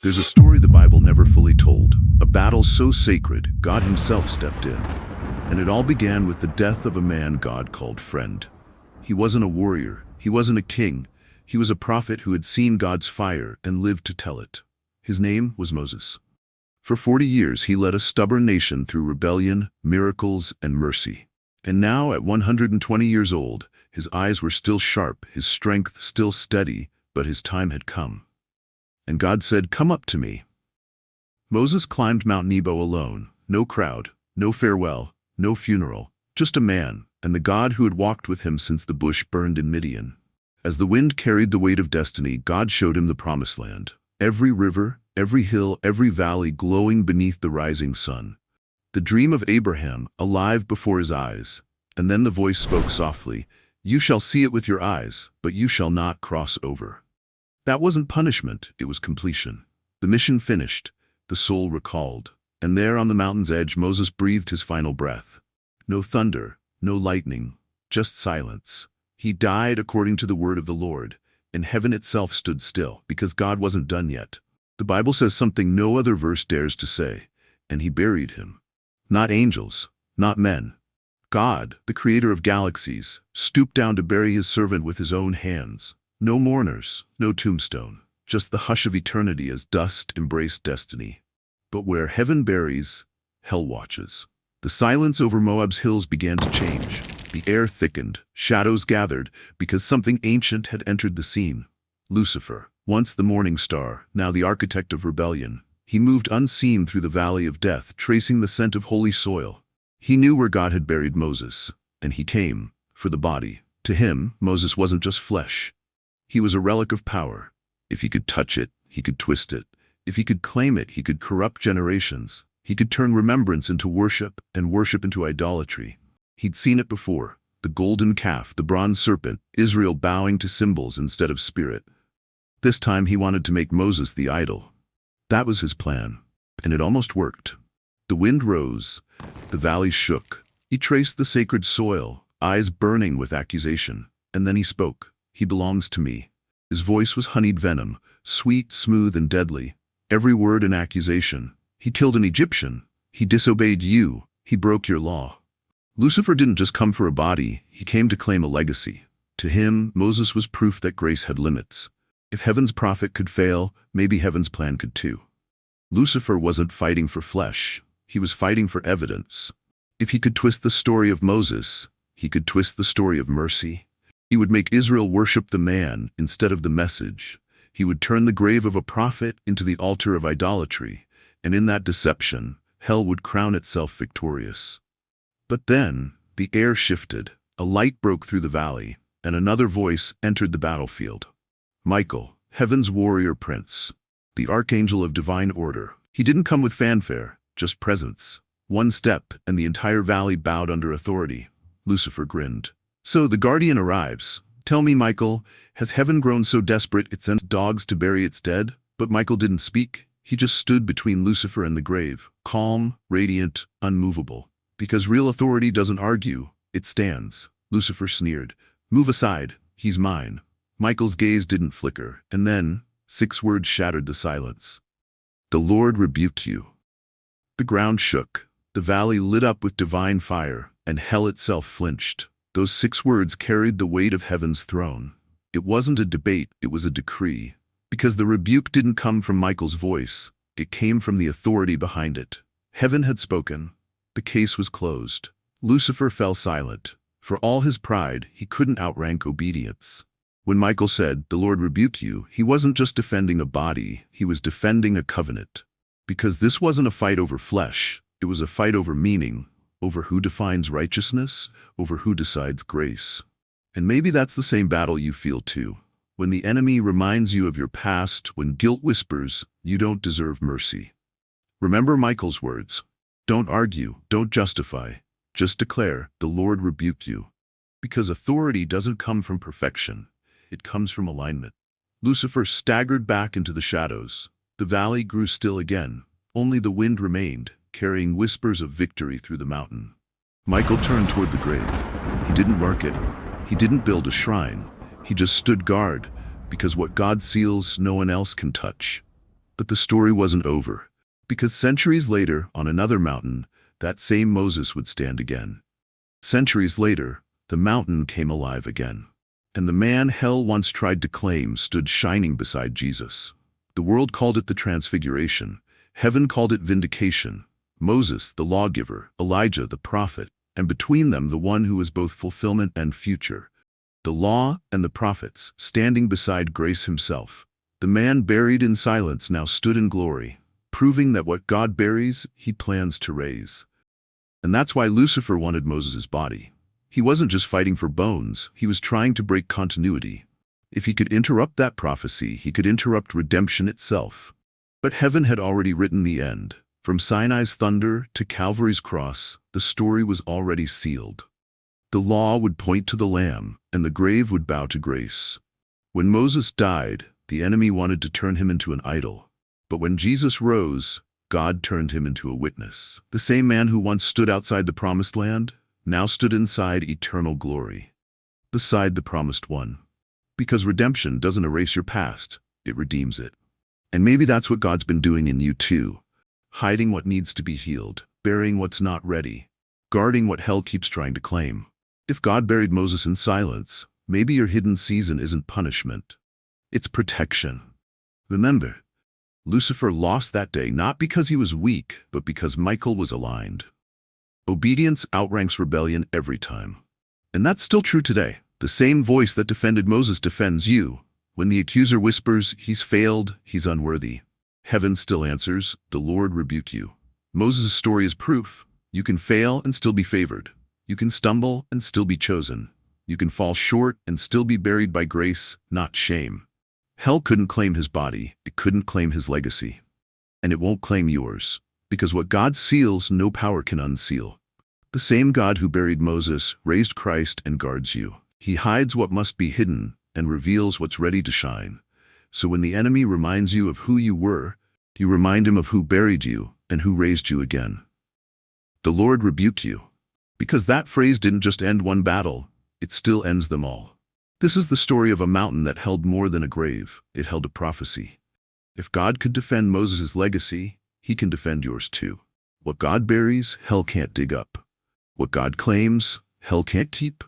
There's a story the Bible never fully told, a battle so sacred, God himself stepped in. And it all began with the death of a man God called friend. He wasn't a warrior, he wasn't a king, he was a prophet who had seen God's fire and lived to tell it. His name was Moses. For 40 years he led a stubborn nation through rebellion, miracles, and mercy. And now, at 120 years old, his eyes were still sharp, his strength still steady, but his time had come. And God said, "Come up to me." Moses climbed Mount Nebo alone, no crowd, no farewell, no funeral, just a man, and the God who had walked with him since the bush burned in Midian. As the wind carried the weight of destiny, God showed him the promised land. Every river, every hill, every valley glowing beneath the rising sun. The dream of Abraham, alive before his eyes. And then the voice spoke softly, "You shall see it with your eyes, but you shall not cross over." That wasn't punishment, it was completion. The mission finished, the soul recalled. And there on the mountain's edge, Moses breathed his final breath. No thunder, no lightning, just silence. He died according to the word of the Lord, and heaven itself stood still, because God wasn't done yet. The Bible says something no other verse dares to say, and he buried him. Not angels, not men. God, the creator of galaxies, stooped down to bury his servant with his own hands. No mourners, no tombstone, just the hush of eternity as dust embraced destiny. But where heaven buries, hell watches. The silence over Moab's hills began to change. The air thickened, shadows gathered, because something ancient had entered the scene. Lucifer, once the morning star, now the architect of rebellion. He moved unseen through the valley of death, tracing the scent of holy soil. He knew where God had buried Moses, and he came for the body. To him, Moses wasn't just flesh. He was a relic of power. If he could touch it, he could twist it. If he could claim it, he could corrupt generations. He could turn remembrance into worship and worship into idolatry. He'd seen it before. The golden calf, the bronze serpent, Israel bowing to symbols instead of spirit. This time he wanted to make Moses the idol. That was his plan, and it almost worked. The wind rose, the valley shook. He traced the sacred soil, eyes burning with accusation, and then he spoke. "He belongs to me." His voice was honeyed venom, sweet, smooth, and deadly. Every word an accusation. "He killed an Egyptian. He disobeyed you. He broke your law." Lucifer didn't just come for a body, he came to claim a legacy. To him, Moses was proof that grace had limits. If heaven's prophet could fail, maybe heaven's plan could too. Lucifer wasn't fighting for flesh, he was fighting for evidence. If he could twist the story of Moses, he could twist the story of mercy. He would make Israel worship the man instead of the message. He would turn the grave of a prophet into the altar of idolatry, and in that deception, hell would crown itself victorious. But then, the air shifted, a light broke through the valley, and another voice entered the battlefield. Michael, heaven's warrior prince, the archangel of divine order. He didn't come with fanfare, just presence. One step, and the entire valley bowed under authority. Lucifer grinned. "So the guardian arrives. Tell me, Michael, has heaven grown so desperate it sends dogs to bury its dead?" But Michael didn't speak. He just stood between Lucifer and the grave, calm, radiant, unmovable. Because real authority doesn't argue, it stands. Lucifer sneered. "Move aside, he's mine." Michael's gaze didn't flicker, and then 6 words shattered the silence. "The Lord rebuked you." The ground shook. The valley lit up with divine fire, and hell itself flinched. Those 6 words carried the weight of heaven's throne. It wasn't a debate, it was a decree. Because the rebuke didn't come from Michael's voice, it came from the authority behind it. Heaven had spoken. The case was closed. Lucifer fell silent. For all his pride, he couldn't outrank obedience. When Michael said, "The Lord rebuke you," he wasn't just defending a body, he was defending a covenant. Because this wasn't a fight over flesh, it was a fight over meaning. Over who defines righteousness, over who decides grace. And maybe that's the same battle you feel too. When the enemy reminds you of your past, when guilt whispers, "You don't deserve mercy." Remember Michael's words. Don't argue, don't justify. Just declare, "The Lord rebuked you." Because authority doesn't come from perfection, it comes from alignment. Lucifer staggered back into the shadows. The valley grew still again. Only the wind remained, carrying whispers of victory through the mountain. Michael turned toward the grave. He didn't mark it. He didn't build a shrine. He just stood guard, because what God seals, no one else can touch. But the story wasn't over, because centuries later, on another mountain, that same Moses would stand again. Centuries later, the mountain came alive again. And the man hell once tried to claim stood shining beside Jesus. The world called it the Transfiguration. Heaven called it vindication. Moses, the lawgiver, Elijah, the prophet, and between them the one who was both fulfillment and future. The law and the prophets, standing beside grace himself. The man buried in silence now stood in glory, proving that what God buries, he plans to raise. And that's why Lucifer wanted Moses' body. He wasn't just fighting for bones, he was trying to break continuity. If he could interrupt that prophecy, he could interrupt redemption itself. But heaven had already written the end. From Sinai's thunder to Calvary's cross, the story was already sealed. The law would point to the Lamb, and the grave would bow to grace. When Moses died, the enemy wanted to turn him into an idol. But when Jesus rose, God turned him into a witness. The same man who once stood outside the promised land, now stood inside eternal glory, beside the promised one. Because redemption doesn't erase your past, it redeems it. And maybe that's what God's been doing in you too. Hiding what needs to be healed, burying what's not ready, guarding what hell keeps trying to claim. If God buried Moses in silence, maybe your hidden season isn't punishment. It's protection. Remember, Lucifer lost that day not because he was weak, but because Michael was aligned. Obedience outranks rebellion every time. And that's still true today. The same voice that defended Moses defends you. When the accuser whispers, he's failed, he's unworthy, heaven still answers, the Lord rebuke you. Moses' story is proof. You can fail and still be favored. You can stumble and still be chosen. You can fall short and still be buried by grace, not shame. Hell couldn't claim his body, it couldn't claim his legacy. And it won't claim yours. Because what God seals, no power can unseal. The same God who buried Moses raised Christ and guards you. He hides what must be hidden and reveals what's ready to shine. So when the enemy reminds you of who you were, you remind him of who buried you and who raised you again. The Lord rebuked you. Because that phrase didn't just end one battle, it still ends them all. This is the story of a mountain that held more than a grave. It held a prophecy. If God could defend Moses' legacy, he can defend yours too. What God buries, hell can't dig up. What God claims, hell can't keep.